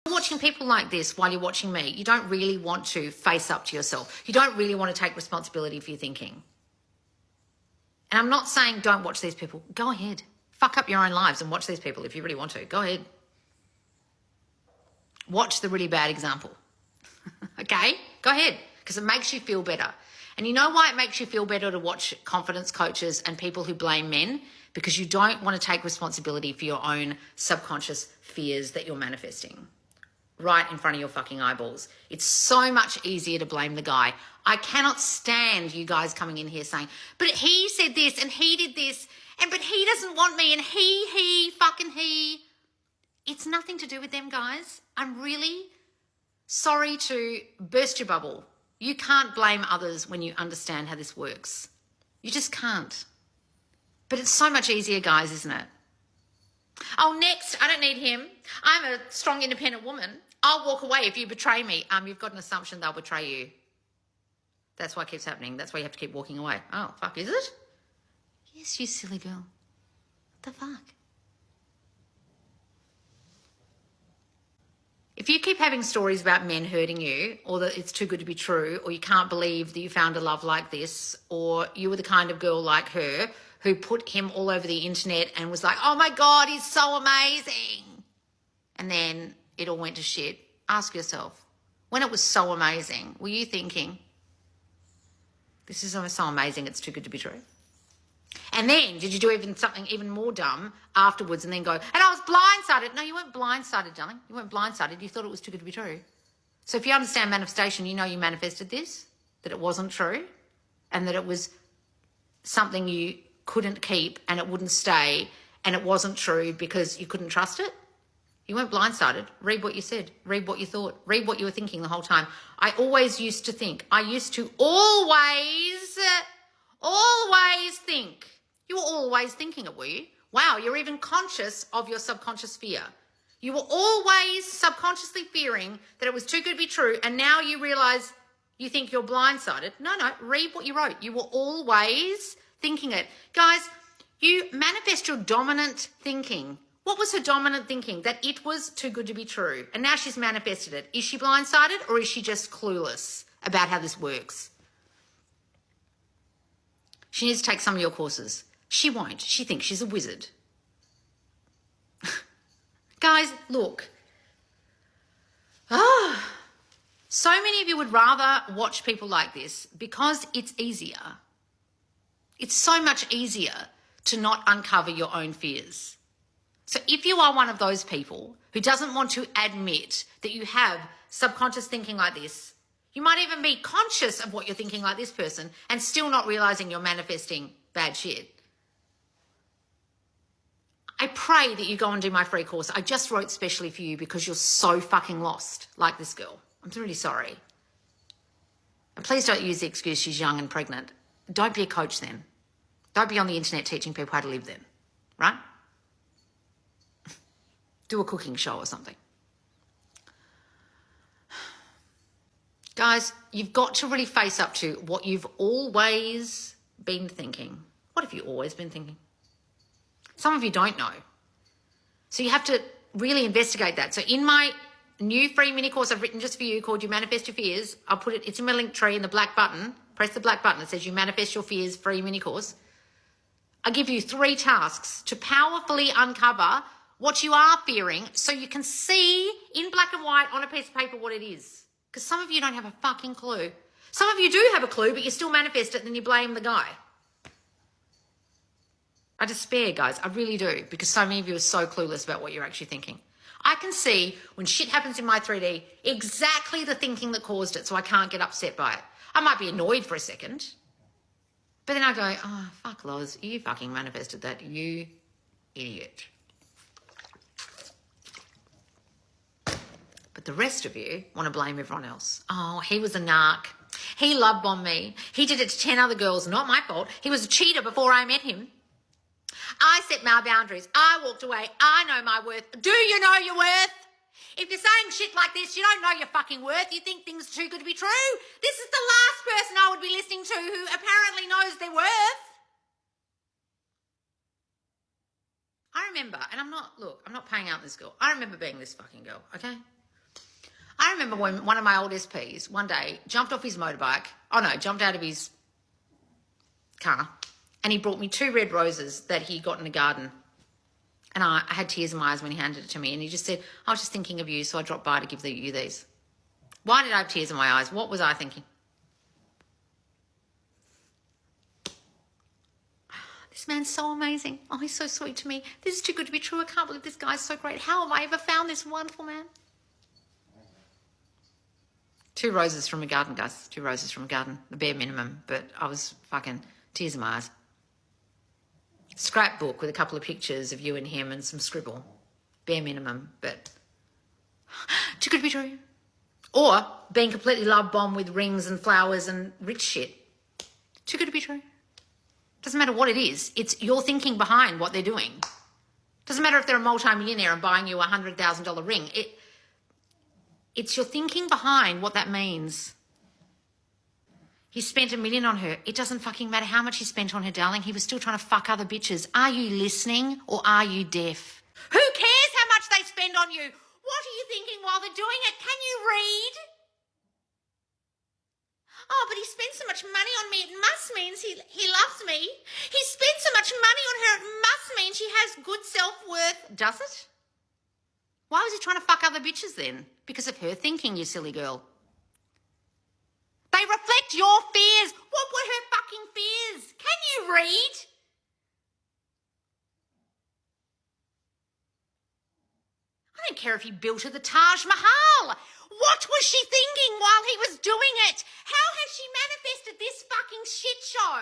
Watching people like this while you're watching me, you don't really want to face up to yourself. You don't really want to take responsibility for your thinking. And I'm not saying don't watch these people. Go ahead. Fuck up your own lives and watch these people if you really want to. Go ahead. Watch the really bad example. Okay? Go ahead, because it makes you feel better. And you know why it makes you feel better to watch confidence coaches and people who blame men? Because you don't want to take responsibility for your own subconscious fears that you're manifesting right in front of your fucking eyeballs. It's so much easier to blame the guy. I cannot stand you guys coming in here saying, but he said this and he did this, and but he doesn't want me, and he. It's nothing to do with them, guys. I'm really sorry to burst your bubble. You can't blame others when you understand how this works. You just can't. But it's so much easier, guys, isn't it? Oh, next, I don't need him. I'm a strong, independent woman. I'll walk away if you betray me. You've got an assumption they'll betray you. That's why it keeps happening. That's why you have to keep walking away. Oh, fuck, is it? Yes, you silly girl. What the fuck? If you keep having stories about men hurting you, or that it's too good to be true, or you can't believe that you found a love like this, or you were the kind of girl like her who put him all over the internet and was like, oh my God, he's so amazing. And then it all went to shit. Ask yourself, when it was so amazing, were you thinking, this is so amazing, it's too good to be true? And then did you do something even more dumb afterwards and then go, and I was blindsided? No, you weren't blindsided, darling. You weren't blindsided. You thought it was too good to be true. So if you understand manifestation, you know you manifested this, that it wasn't true, and that it was something you couldn't keep and it wouldn't stay, and it wasn't true because you couldn't trust it. You weren't blindsided. Read what you said. Read what you thought. Read what you were thinking the whole time. I always used to think. I used to always think. You were always thinking it, were you? Wow, you're even conscious of your subconscious fear. You were always subconsciously fearing that it was too good to be true, and now you realize you think you're blindsided. No, read what you wrote. You were always thinking it. Guys, you manifest your dominant thinking. What was her dominant thinking? That it was too good to be true. And now she's manifested it. Is she blindsided, or is she just clueless about how this works? She needs to take some of your courses. She won't. She thinks she's a wizard. Guys, look. So many of you would rather watch people like this because it's easier. It's so much easier to not uncover your own fears. So if you are one of those people who doesn't want to admit that you have subconscious thinking like this, you might even be conscious of what you're thinking like this person and still not realizing you're manifesting bad shit. I pray that you go and do my free course. I just wrote specially for you because you're so fucking lost like this girl. I'm really sorry. And please don't use the excuse she's young and pregnant. Don't be a coach then. Don't be on the internet teaching people how to live then, right? Do a cooking show or something. Guys, you've got to really face up to what you've always been thinking. What have you always been thinking? Some of you don't know. So you have to really investigate that. So in my new free mini course I've written just for you called You Manifest Your Fears, I'll put it, it's in my link tree in the black button. Press the black button that says You Manifest Your Fears free mini course. I give you 3 tasks to powerfully uncover what you are fearing so you can see in black and white on a piece of paper what it is. Because some of you don't have a fucking clue. Some of you do have a clue, but you still manifest it and then you blame the guy. I despair, guys. I really do, because so many of you are so clueless about what you're actually thinking. I can see when shit happens in my 3D exactly the thinking that caused it, so I can't get upset by it. I might be annoyed for a second, but then I go, oh, fuck, Loz, you fucking manifested that, you idiot. But the rest of you want to blame everyone else. Oh, he was a narc. He love bombed me. He did it to 10 other girls. Not my fault. He was a cheater before I met him. I set my boundaries. I walked away. I know my worth. Do you know your worth? If you're saying shit like this, you don't know your fucking worth. You think things are too good to be true. This is the last person I would be listening to who apparently knows their worth. I remember, and I'm not paying out this girl. I remember being this fucking girl, okay? I remember when one of my old SPs one day jumped off his motorbike. Oh no, jumped out of his car, and he brought me 2 red roses that he got in the garden. And I had tears in my eyes when he handed it to me, and he just said, I was just thinking of you, so I dropped by to give you these. Why did I have tears in my eyes? What was I thinking? This man's so amazing. Oh, he's so sweet to me. This is too good to be true. I can't believe this guy's so great. How have I ever found this wonderful man? 2 roses from a garden, guys. 2 roses from a garden. The bare minimum. But I was fucking tears in my eyes. Scrapbook with a couple of pictures of you and him and some scribble. Bare minimum, but too good to be true. Or being completely love bombed with rings and flowers and rich shit. Too good to be true. Doesn't matter what it is. It's your thinking behind what they're doing. Doesn't matter if they're a multi-millionaire and buying you a $100,000 ring. It's your thinking behind what that means. He spent $1 million on her. It doesn't fucking matter how much he spent on her, darling. He was still trying to fuck other bitches. Are you listening or are you deaf? Who cares how much they spend on you? What are you thinking while they're doing it? Can you read? Oh, but he spent so much money on me. It must mean he loves me. He spent so much money on her. It must mean she has good self-worth. Does it? Why was he trying to fuck other bitches then? Because of her thinking, you silly girl. They reflect your fears. What were her fucking fears? Can you read? I don't care if he built her the Taj Mahal. What was she thinking while he was doing it? How has she manifested this fucking shit show?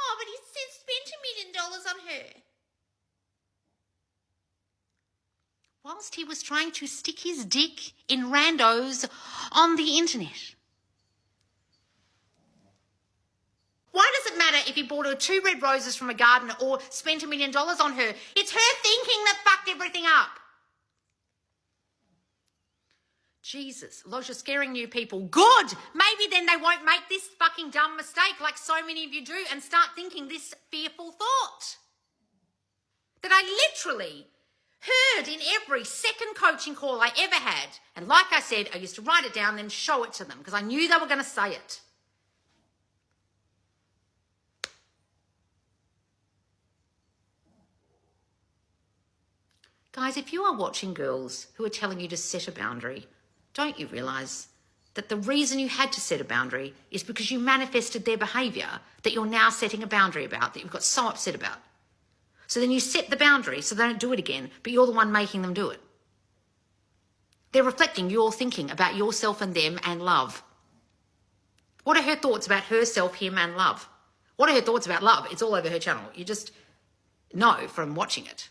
Oh, but he spent $1 million on her. Whilst he was trying to stick his dick in randos on the internet. Why does it matter if he bought her 2 red roses from a garden or spent $1 million on her? It's her thinking that fucked everything up. Jesus, Loz, you're scaring new people. Good! Maybe then they won't make this fucking dumb mistake like so many of you do and start thinking this fearful thought. That I literally heard in every second coaching call I ever had. And like I said, I used to write it down, then show it to them because I knew they were going to say it. Guys, if you are watching girls who are telling you to set a boundary, don't you realise that the reason you had to set a boundary is because you manifested their behaviour that you're now setting a boundary about, that you've got so upset about. So then you set the boundary so they don't do it again, but you're the one making them do it. They're reflecting your thinking about yourself and them and love. What are her thoughts about herself, him and love? What are her thoughts about love? It's all over her channel. You just know from watching it.